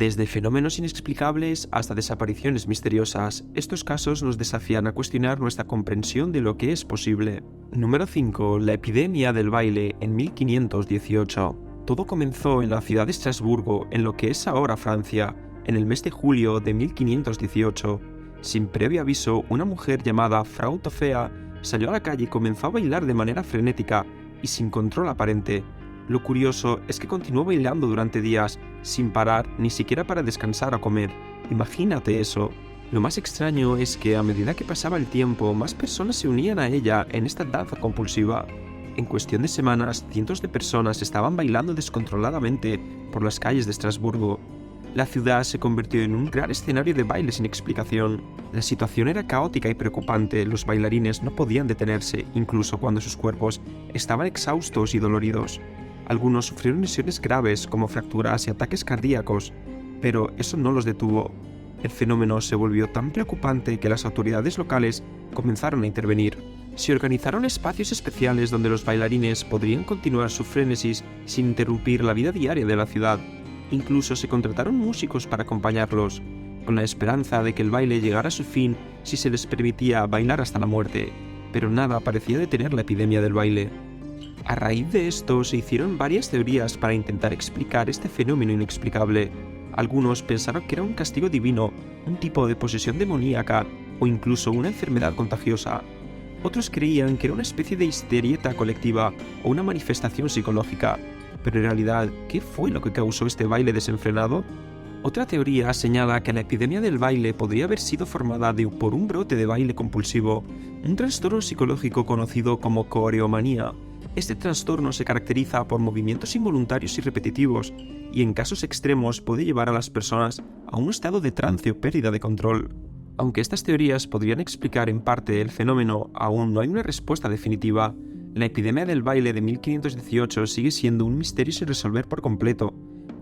Desde fenómenos inexplicables hasta desapariciones misteriosas, estos casos nos desafían a cuestionar nuestra comprensión de lo que es posible. Número 5. La epidemia del baile en 1518. Todo comenzó en la ciudad de Estrasburgo, en lo que es ahora Francia, en el mes de julio de 1518. Sin previo aviso, una mujer llamada Frau Toffea salió a la calle y comenzó a bailar de manera frenética y sin control aparente. Lo curioso es que continuó bailando durante días, sin parar ni siquiera para descansar o comer. Imagínate eso. Lo más extraño es que a medida que pasaba el tiempo, más personas se unían a ella en esta danza compulsiva. En cuestión de semanas, cientos de personas estaban bailando descontroladamente por las calles de Estrasburgo. La ciudad se convirtió en un gran escenario de baile sin explicación. La situación era caótica y preocupante, los bailarines no podían detenerse, incluso cuando sus cuerpos estaban exhaustos y doloridos. Algunos sufrieron lesiones graves como fracturas y ataques cardíacos, pero eso no los detuvo. El fenómeno se volvió tan preocupante que las autoridades locales comenzaron a intervenir. Se organizaron espacios especiales donde los bailarines podrían continuar su frenesis sin interrumpir la vida diaria de la ciudad. Incluso se contrataron músicos para acompañarlos, con la esperanza de que el baile llegara a su fin si se les permitía bailar hasta la muerte, pero nada parecía detener la epidemia del baile. A raíz de esto se hicieron varias teorías para intentar explicar este fenómeno inexplicable. Algunos pensaron que era un castigo divino, un tipo de posesión demoníaca o incluso una enfermedad contagiosa. Otros creían que era una especie de histerieta colectiva o una manifestación psicológica. Pero en realidad, ¿qué fue lo que causó este baile desenfrenado? Otra teoría señala que la epidemia del baile podría haber sido formada por un brote de baile compulsivo, un trastorno psicológico conocido como coreomanía. Este trastorno se caracteriza por movimientos involuntarios y repetitivos, y en casos extremos puede llevar a las personas a un estado de trance o pérdida de control. Aunque estas teorías podrían explicar en parte el fenómeno, aún no hay una respuesta definitiva. La epidemia del baile de 1518 sigue siendo un misterio sin resolver por completo.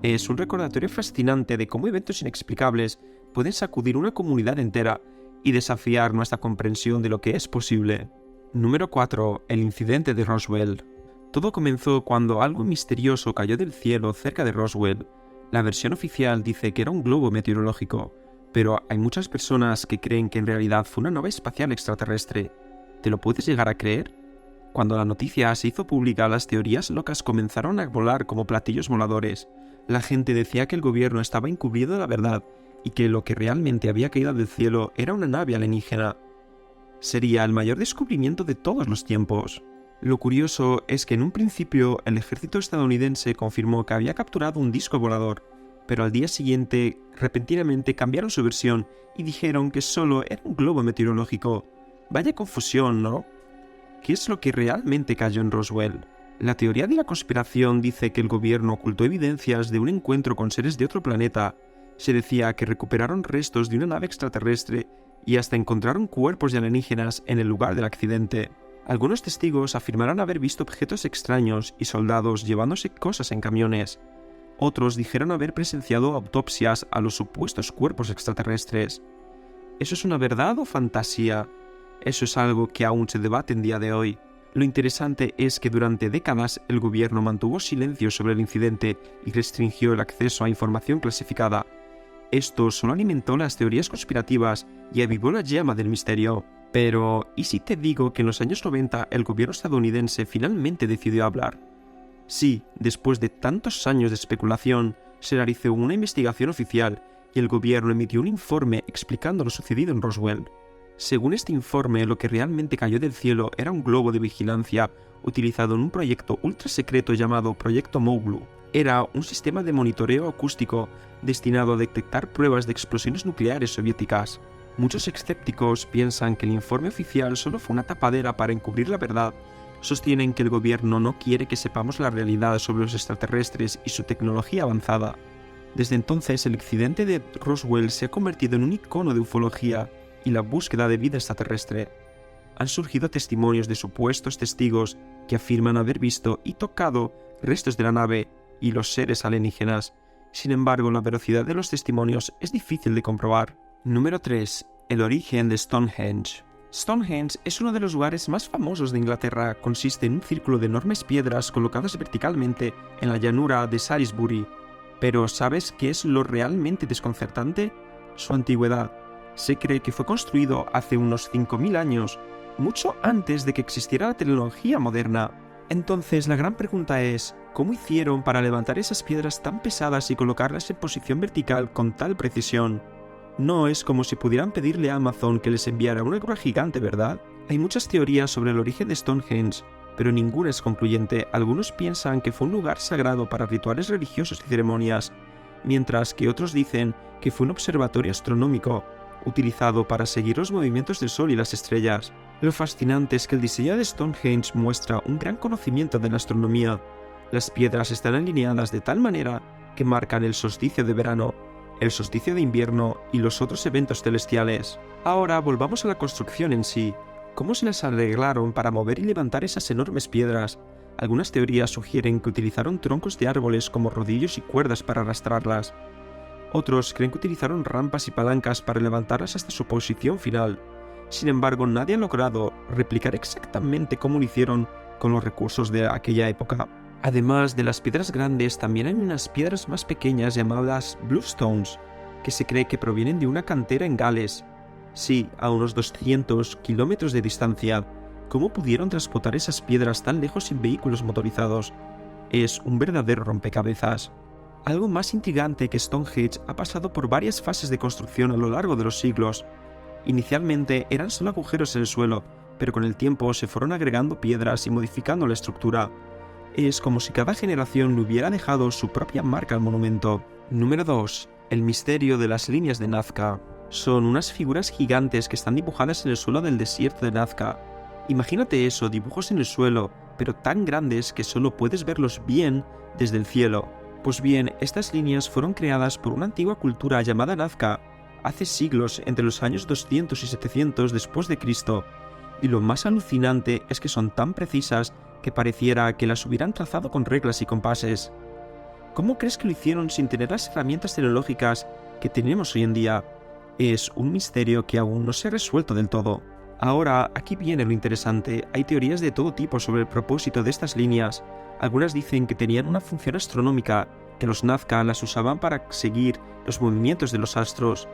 Es un recordatorio fascinante de cómo eventos inexplicables pueden sacudir una comunidad entera y desafiar nuestra comprensión de lo que es posible. Número 4. El incidente de Roswell. Todo comenzó cuando algo misterioso cayó del cielo cerca de Roswell. La versión oficial dice que era un globo meteorológico, pero hay muchas personas que creen que en realidad fue una nave espacial extraterrestre. ¿Te lo puedes llegar a creer? Cuando la noticia se hizo pública, las teorías locas comenzaron a volar como platillos voladores. La gente decía que el gobierno estaba encubriendo la verdad y que lo que realmente había caído del cielo era una nave alienígena. Sería el mayor descubrimiento de todos los tiempos. Lo curioso es que en un principio el ejército estadounidense confirmó que había capturado un disco volador, pero al día siguiente repentinamente cambiaron su versión y dijeron que solo era un globo meteorológico. Vaya confusión, ¿no? ¿Qué es lo que realmente cayó en Roswell? La teoría de la conspiración dice que el gobierno ocultó evidencias de un encuentro con seres de otro planeta. Se decía que recuperaron restos de una nave extraterrestre y hasta encontraron cuerpos de alienígenas en el lugar del accidente. Algunos testigos afirmaron haber visto objetos extraños y soldados llevándose cosas en camiones. Otros dijeron haber presenciado autopsias a los supuestos cuerpos extraterrestres. ¿Eso es una verdad o fantasía? Eso es algo que aún se debate en día de hoy. Lo interesante es que durante décadas el gobierno mantuvo silencio sobre el incidente y restringió el acceso a información clasificada. Esto solo alimentó las teorías conspirativas y avivó la llama del misterio. Pero, ¿y si te digo que en los años 90 el gobierno estadounidense finalmente decidió hablar? Sí, después de tantos años de especulación, se realizó una investigación oficial y el gobierno emitió un informe explicando lo sucedido en Roswell. Según este informe, lo que realmente cayó del cielo era un globo de vigilancia utilizado en un proyecto ultra secreto llamado Proyecto Mogul. Era un sistema de monitoreo acústico destinado a detectar pruebas de explosiones nucleares soviéticas. Muchos escépticos piensan que el informe oficial solo fue una tapadera para encubrir la verdad. Sostienen que el gobierno no quiere que sepamos la realidad sobre los extraterrestres y su tecnología avanzada. Desde entonces, el accidente de Roswell se ha convertido en un icono de ufología y la búsqueda de vida extraterrestre. Han surgido testimonios de supuestos testigos que afirman haber visto y tocado restos de la nave y los seres alienígenas. Sin embargo, la veracidad de los testimonios es difícil de comprobar. Número 3. El origen de Stonehenge. Stonehenge es uno de los lugares más famosos de Inglaterra. Consiste en un círculo de enormes piedras colocadas verticalmente en la llanura de Salisbury. Pero ¿sabes qué es lo realmente desconcertante? Su antigüedad. Se cree que fue construido hace unos 5000 años, mucho antes de que existiera la tecnología moderna. Entonces la gran pregunta es, ¿cómo hicieron para levantar esas piedras tan pesadas y colocarlas en posición vertical con tal precisión? No es como si pudieran pedirle a Amazon que les enviara una grúa gigante, ¿verdad? Hay muchas teorías sobre el origen de Stonehenge, pero ninguna es concluyente. Algunos piensan que fue un lugar sagrado para rituales religiosos y ceremonias, mientras que otros dicen que fue un observatorio astronómico, utilizado para seguir los movimientos del Sol y las estrellas. Lo fascinante es que el diseño de Stonehenge muestra un gran conocimiento de la astronomía. Las piedras están alineadas de tal manera que marcan el solsticio de verano, el solsticio de invierno y los otros eventos celestiales. Ahora volvamos a la construcción en sí. ¿Cómo se las arreglaron para mover y levantar esas enormes piedras? Algunas teorías sugieren que utilizaron troncos de árboles como rodillos y cuerdas para arrastrarlas. Otros creen que utilizaron rampas y palancas para levantarlas hasta su posición final. Sin embargo, nadie ha logrado replicar exactamente cómo lo hicieron con los recursos de aquella época. Además de las piedras grandes, también hay unas piedras más pequeñas llamadas bluestones, que se cree que provienen de una cantera en Gales. Sí, a unos 200 kilómetros de distancia. ¿Cómo pudieron transportar esas piedras tan lejos sin vehículos motorizados? Es un verdadero rompecabezas. Algo más intrigante que Stonehenge ha pasado por varias fases de construcción a lo largo de los siglos. Inicialmente eran solo agujeros en el suelo, pero con el tiempo se fueron agregando piedras y modificando la estructura. Es como si cada generación le hubiera dejado su propia marca al monumento. Número 2. El misterio de las líneas de Nazca. Son unas figuras gigantes que están dibujadas en el suelo del desierto de Nazca. Imagínate eso, dibujos en el suelo, pero tan grandes que solo puedes verlos bien desde el cielo. Pues bien, estas líneas fueron creadas por una antigua cultura llamada Nazca hace siglos, entre los años 200 y 700 después de Cristo. Y lo más alucinante es que son tan precisas que pareciera que las hubieran trazado con reglas y compases. ¿Cómo crees que lo hicieron sin tener las herramientas tecnológicas que tenemos hoy en día? Es un misterio que aún no se ha resuelto del todo. Ahora, aquí viene lo interesante. Hay teorías de todo tipo sobre el propósito de estas líneas. Algunas dicen que tenían una función astronómica, que los Nazca las usaban para seguir los movimientos de los astros.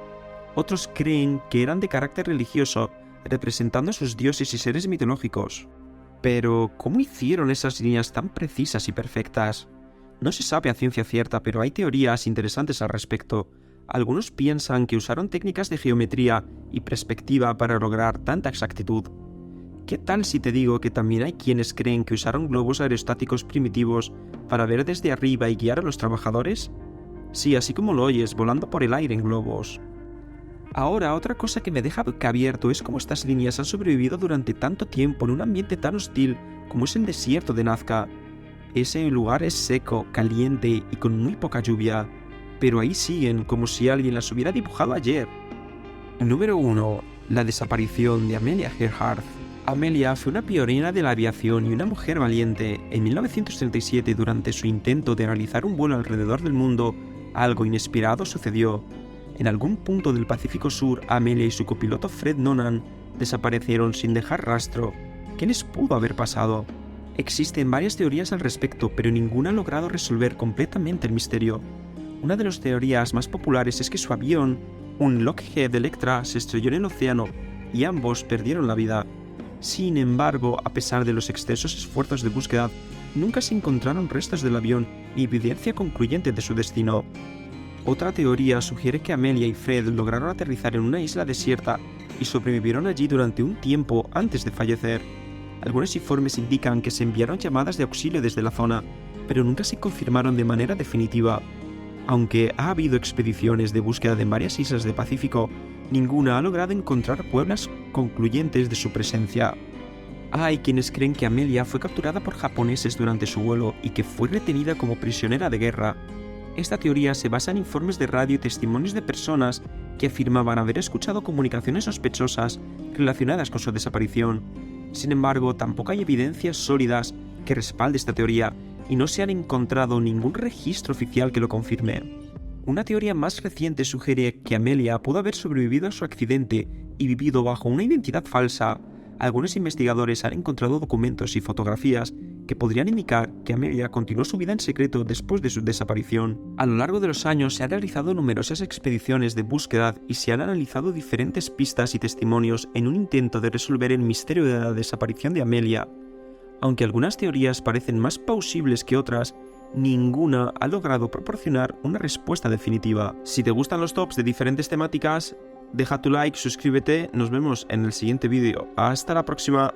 Otros creen que eran de carácter religioso, representando a sus dioses y seres mitológicos. Pero, ¿cómo hicieron esas líneas tan precisas y perfectas? No se sabe a ciencia cierta, pero hay teorías interesantes al respecto. Algunos piensan que usaron técnicas de geometría y perspectiva para lograr tanta exactitud. ¿Qué tal si te digo que también hay quienes creen que usaron globos aerostáticos primitivos para ver desde arriba y guiar a los trabajadores? Sí, así como lo oyes, volando por el aire en globos. Ahora, otra cosa que me deja boquiabierto es cómo estas líneas han sobrevivido durante tanto tiempo en un ambiente tan hostil como es el desierto de Nazca. Ese lugar es seco, caliente y con muy poca lluvia, pero ahí siguen como si alguien las hubiera dibujado ayer. Número 1. La desaparición de Amelia Earhart. Amelia fue una pionera de la aviación y una mujer valiente. En 1937, durante su intento de realizar un vuelo alrededor del mundo, algo inesperado sucedió. En algún punto del Pacífico Sur, Amelia y su copiloto Fred Noonan desaparecieron sin dejar rastro. ¿Qué les pudo haber pasado? Existen varias teorías al respecto, pero ninguna ha logrado resolver completamente el misterio. Una de las teorías más populares es que su avión, un Lockheed Electra, se estrelló en el océano y ambos perdieron la vida. Sin embargo, a pesar de los extensos esfuerzos de búsqueda, nunca se encontraron restos del avión ni evidencia concluyente de su destino. Otra teoría sugiere que Amelia y Fred lograron aterrizar en una isla desierta y sobrevivieron allí durante un tiempo antes de fallecer. Algunos informes indican que se enviaron llamadas de auxilio desde la zona, pero nunca se confirmaron de manera definitiva. Aunque ha habido expediciones de búsqueda de varias islas del Pacífico, ninguna ha logrado encontrar pruebas concluyentes de su presencia. Hay quienes creen que Amelia fue capturada por japoneses durante su vuelo y que fue retenida como prisionera de guerra. Esta teoría se basa en informes de radio y testimonios de personas que afirmaban haber escuchado comunicaciones sospechosas relacionadas con su desaparición. Sin embargo, tampoco hay evidencias sólidas que respalde esta teoría y no se han encontrado ningún registro oficial que lo confirme. Una teoría más reciente sugiere que Amelia pudo haber sobrevivido a su accidente y vivido bajo una identidad falsa. Algunos investigadores han encontrado documentos y fotografías que podrían indicar que Amelia continuó su vida en secreto después de su desaparición. A lo largo de los años se han realizado numerosas expediciones de búsqueda y se han analizado diferentes pistas y testimonios en un intento de resolver el misterio de la desaparición de Amelia. Aunque algunas teorías parecen más plausibles que otras, ninguna ha logrado proporcionar una respuesta definitiva. Si te gustan los tops de diferentes temáticas, deja tu like, suscríbete, nos vemos en el siguiente vídeo. Hasta la próxima.